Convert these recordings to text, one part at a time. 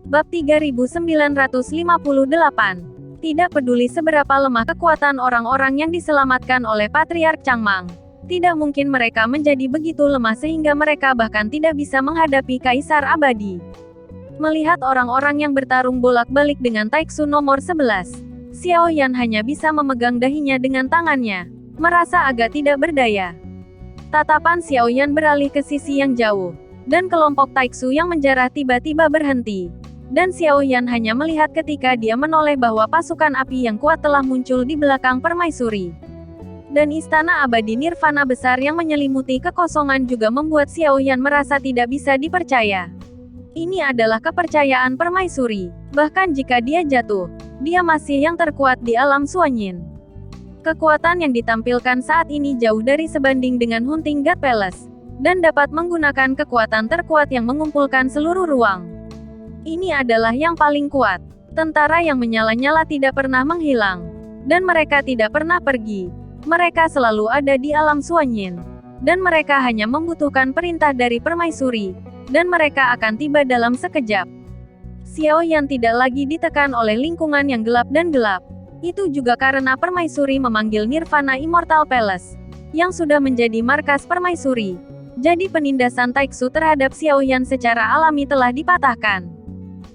Bab 3958. Tidak peduli seberapa lemah kekuatan orang-orang yang diselamatkan oleh Patriark Changmang, tidak mungkin mereka menjadi begitu lemah sehingga mereka bahkan tidak bisa menghadapi Kaisar Abadi. Melihat orang-orang yang bertarung bolak-balik dengan Taiksu nomor 11, Xiao Yan hanya bisa memegang dahinya dengan tangannya, merasa agak tidak berdaya. Tatapan Xiao Yan beralih ke sisi yang jauh, dan kelompok Taiksu yang menjarah tiba-tiba berhenti. Dan Xiao Yan hanya melihat ketika dia menoleh bahwa pasukan api yang kuat telah muncul di belakang permaisuri. Dan istana abadi nirvana besar yang menyelimuti kekosongan juga membuat Xiao Yan merasa tidak bisa dipercaya. Ini adalah kepercayaan permaisuri. Bahkan jika dia jatuh, dia masih yang terkuat di alam Suanyin. Kekuatan yang ditampilkan saat ini jauh dari sebanding dengan Hunting God Palace, dan dapat menggunakan kekuatan terkuat yang mengumpulkan seluruh ruang. Ini adalah yang paling kuat. Tentara yang menyala-nyala tidak pernah menghilang. Dan mereka tidak pernah pergi. Mereka selalu ada di alam Suanyin. Dan mereka hanya membutuhkan perintah dari permaisuri. Dan mereka akan tiba dalam sekejap. Xiao Yan tidak lagi ditekan oleh lingkungan yang gelap dan gelap. Itu juga karena permaisuri memanggil Nirvana Immortal Palace, yang sudah menjadi markas permaisuri. Jadi penindasan Taiksu terhadap Xiao Yan secara alami telah dipatahkan.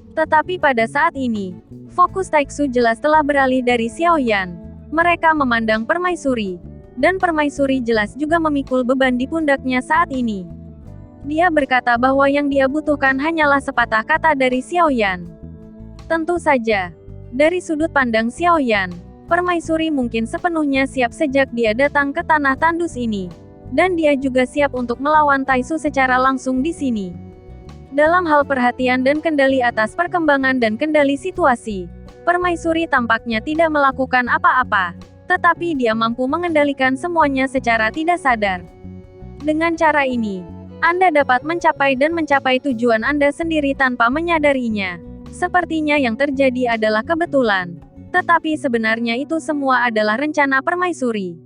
Tetapi pada saat ini, fokus Taiksu jelas telah beralih dari Xiao Yan. Mereka memandang permaisuri. Dan permaisuri jelas juga memikul beban di pundaknya saat ini. Dia berkata bahwa yang dia butuhkan hanyalah sepatah kata dari Xiao Yan. Tentu saja, dari sudut pandang Xiao Yan, permaisuri mungkin sepenuhnya siap sejak dia datang ke tanah tandus ini. Dan dia juga siap untuk melawan Taiksu secara langsung di sini. Dalam hal perhatian dan kendali atas perkembangan dan kendali situasi, permaisuri tampaknya tidak melakukan apa-apa, tetapi dia mampu mengendalikan semuanya secara tidak sadar. Dengan cara ini, Anda dapat mencapai tujuan Anda sendiri tanpa menyadarinya. Sepertinya yang terjadi adalah kebetulan, tetapi sebenarnya itu semua adalah rencana permaisuri.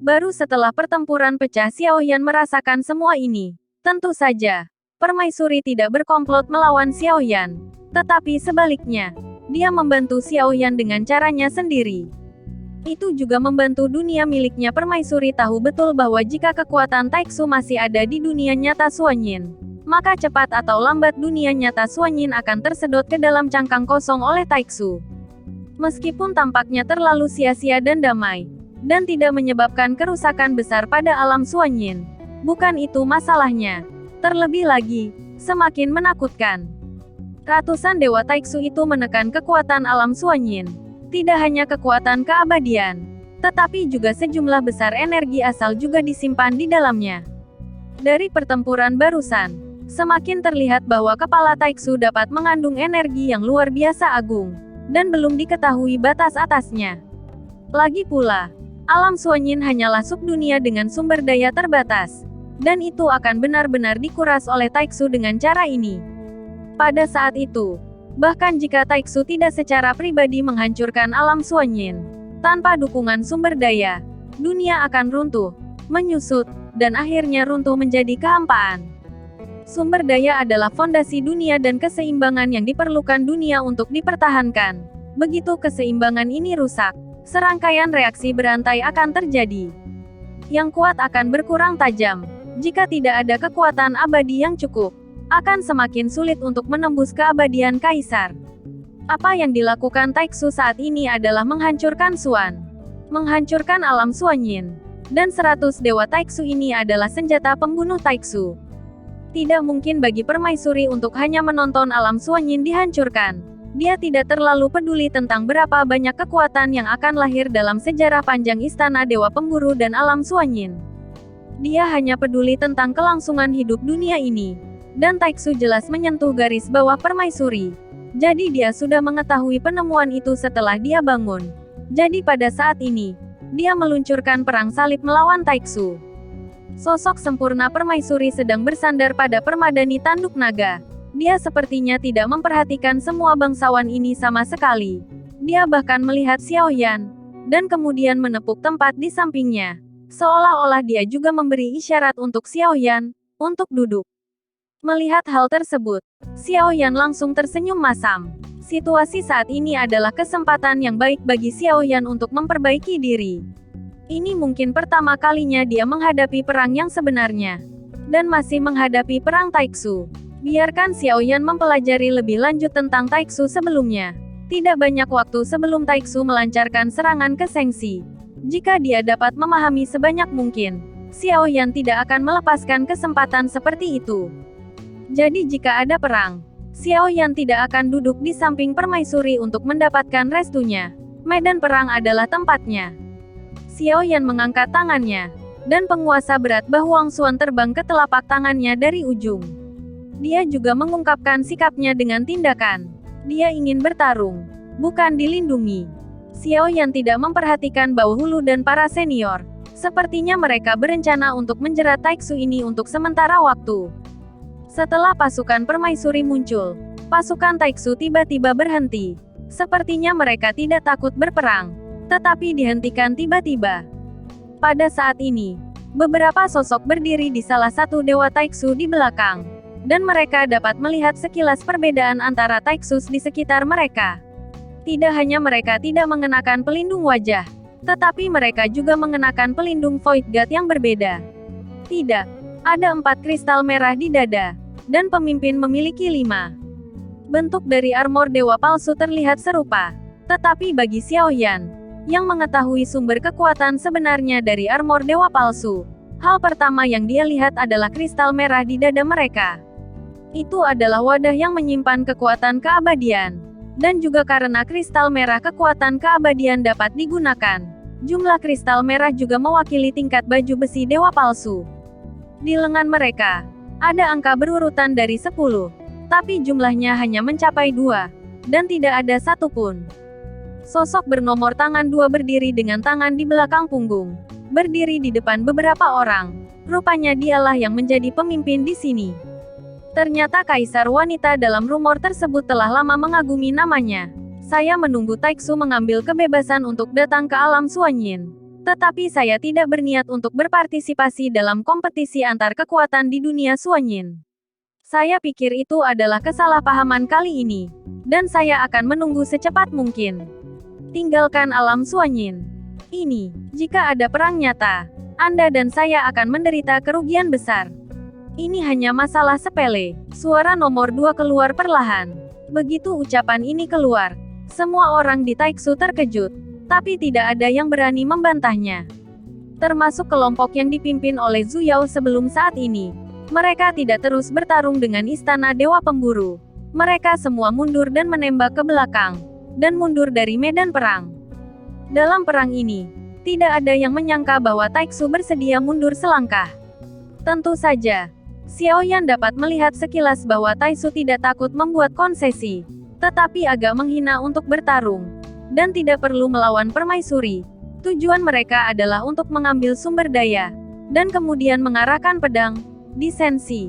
Baru setelah pertempuran pecah Xiao Yan merasakan semua ini. Tentu saja, permaisuri tidak berkomplot melawan Xiao Yan, tetapi sebaliknya, dia membantu Xiao Yan dengan caranya sendiri. Itu juga membantu dunia miliknya. Permaisuri tahu betul bahwa jika kekuatan Taiksu masih ada di dunia nyata Suanyin, maka cepat atau lambat dunia nyata Suanyin akan tersedot ke dalam cangkang kosong oleh Taiksu. Meskipun tampaknya terlalu sia-sia dan damai, dan tidak menyebabkan kerusakan besar pada alam Suanyin, bukan itu masalahnya. Terlebih lagi, semakin menakutkan. Ratusan dewa Taiksu itu menekan kekuatan alam Suanyin. Tidak hanya kekuatan keabadian, tetapi juga sejumlah besar energi asal juga disimpan di dalamnya. Dari pertempuran barusan, semakin terlihat bahwa kepala Taiksu dapat mengandung energi yang luar biasa agung, dan belum diketahui batas atasnya. Lagi pula, alam Suanyin hanyalah subdunia dengan sumber daya terbatas. Dan itu akan benar-benar dikuras oleh Taiksu dengan cara ini. Pada saat itu, bahkan jika Taiksu tidak secara pribadi menghancurkan alam Suanyin, tanpa dukungan sumber daya, dunia akan runtuh, menyusut, dan akhirnya runtuh menjadi kehampaan. Sumber daya adalah fondasi dunia dan keseimbangan yang diperlukan dunia untuk dipertahankan. Begitu keseimbangan ini rusak, serangkaian reaksi berantai akan terjadi. Yang kuat akan berkurang tajam. Jika tidak ada kekuatan abadi yang cukup, akan semakin sulit untuk menembus keabadian Kaisar. Apa yang dilakukan Taiksu saat ini adalah menghancurkan Suan. Menghancurkan alam Suanyin. Dan 100 dewa Taiksu ini adalah senjata pembunuh Taiksu. Tidak mungkin bagi permaisuri untuk hanya menonton alam Suanyin dihancurkan. Dia tidak terlalu peduli tentang berapa banyak kekuatan yang akan lahir dalam sejarah panjang Istana Dewa Pemburu dan alam Suanyin. Dia hanya peduli tentang kelangsungan hidup dunia ini. Dan Taiksu jelas menyentuh garis bawah permaisuri. Jadi dia sudah mengetahui penemuan itu setelah dia bangun. Jadi pada saat ini, dia meluncurkan perang salib melawan Taiksu. Sosok sempurna permaisuri sedang bersandar pada permadani tanduk naga. Dia sepertinya tidak memperhatikan semua bangsawan ini sama sekali. Dia bahkan melihat Xiao Yan, dan kemudian menepuk tempat di sampingnya. Seolah-olah dia juga memberi isyarat untuk Xiao Yan, untuk duduk. Melihat hal tersebut, Xiao Yan langsung tersenyum masam. Situasi saat ini adalah kesempatan yang baik bagi Xiao Yan untuk memperbaiki diri. Ini mungkin pertama kalinya dia menghadapi perang yang sebenarnya. Dan masih menghadapi perang Taiksu. Biarkan Xiao Yan mempelajari lebih lanjut tentang Taiksu sebelumnya. Tidak banyak waktu sebelum Taiksu melancarkan serangan ke Sengxi. Jika dia dapat memahami sebanyak mungkin, Xiao Yan tidak akan melepaskan kesempatan seperti itu. Jadi jika ada perang, Xiao Yan tidak akan duduk di samping permaisuri untuk mendapatkan restunya. Medan perang adalah tempatnya. Xiao Yan mengangkat tangannya, dan penguasa berat Bahuang Xuan terbang ke telapak tangannya dari ujung. Dia juga mengungkapkan sikapnya dengan tindakan. Dia ingin bertarung, bukan dilindungi. Xiao Yan tidak memperhatikan Bao Hulu dan para senior. Sepertinya mereka berencana untuk menjerat Taiksu ini untuk sementara waktu. Setelah pasukan permaisuri muncul, pasukan Taiksu tiba-tiba berhenti. Sepertinya mereka tidak takut berperang, tetapi dihentikan tiba-tiba. Pada saat ini, beberapa sosok berdiri di salah satu dewa Taiksu di belakang. Dan mereka dapat melihat sekilas perbedaan antara Taiksus di sekitar mereka. Tidak hanya mereka tidak mengenakan pelindung wajah, tetapi mereka juga mengenakan pelindung Void Guard yang berbeda. Tidak, ada 4 kristal merah di dada, dan pemimpin memiliki 5. Bentuk dari armor dewa palsu terlihat serupa, tetapi bagi Xiao Yan, yang mengetahui sumber kekuatan sebenarnya dari armor dewa palsu, hal pertama yang dia lihat adalah kristal merah di dada mereka. Itu adalah wadah yang menyimpan kekuatan keabadian. Dan juga karena kristal merah kekuatan keabadian dapat digunakan, jumlah kristal merah juga mewakili tingkat baju besi dewa palsu. Di lengan mereka, ada angka berurutan dari 10, tapi jumlahnya hanya mencapai 2, dan tidak ada satupun. Sosok bernomor tangan 2 berdiri dengan tangan di belakang punggung, berdiri di depan beberapa orang. Rupanya dialah yang menjadi pemimpin di sini. Ternyata kaisar wanita dalam rumor tersebut telah lama mengagumi namanya. Saya menunggu Taiksu mengambil kebebasan untuk datang ke alam Suanyin. Tetapi saya tidak berniat untuk berpartisipasi dalam kompetisi antar kekuatan di dunia Suanyin. Saya pikir itu adalah kesalahpahaman kali ini. Dan saya akan menunggu secepat mungkin. Tinggalkan alam Suanyin. Ini, jika ada perang nyata, Anda dan saya akan menderita kerugian besar. Ini hanya masalah sepele. Suara nomor 2 keluar perlahan. Begitu ucapan ini keluar, semua orang di Taiksu terkejut. Tapi tidak ada yang berani membantahnya. Termasuk kelompok yang dipimpin oleh Zhu Yao sebelum saat ini. Mereka tidak terus bertarung dengan istana Dewa Pemburu. Mereka semua mundur dan menembak ke belakang. Dan mundur dari medan perang. Dalam perang ini, tidak ada yang menyangka bahwa Taiksu bersedia mundur selangkah. Tentu saja, Xiao Yan dapat melihat sekilas bahwa Taiksu tidak takut membuat konsesi, tetapi agak menghina untuk bertarung, dan tidak perlu melawan permaisuri. Tujuan mereka adalah untuk mengambil sumber daya, dan kemudian mengarahkan pedang di Sengxi.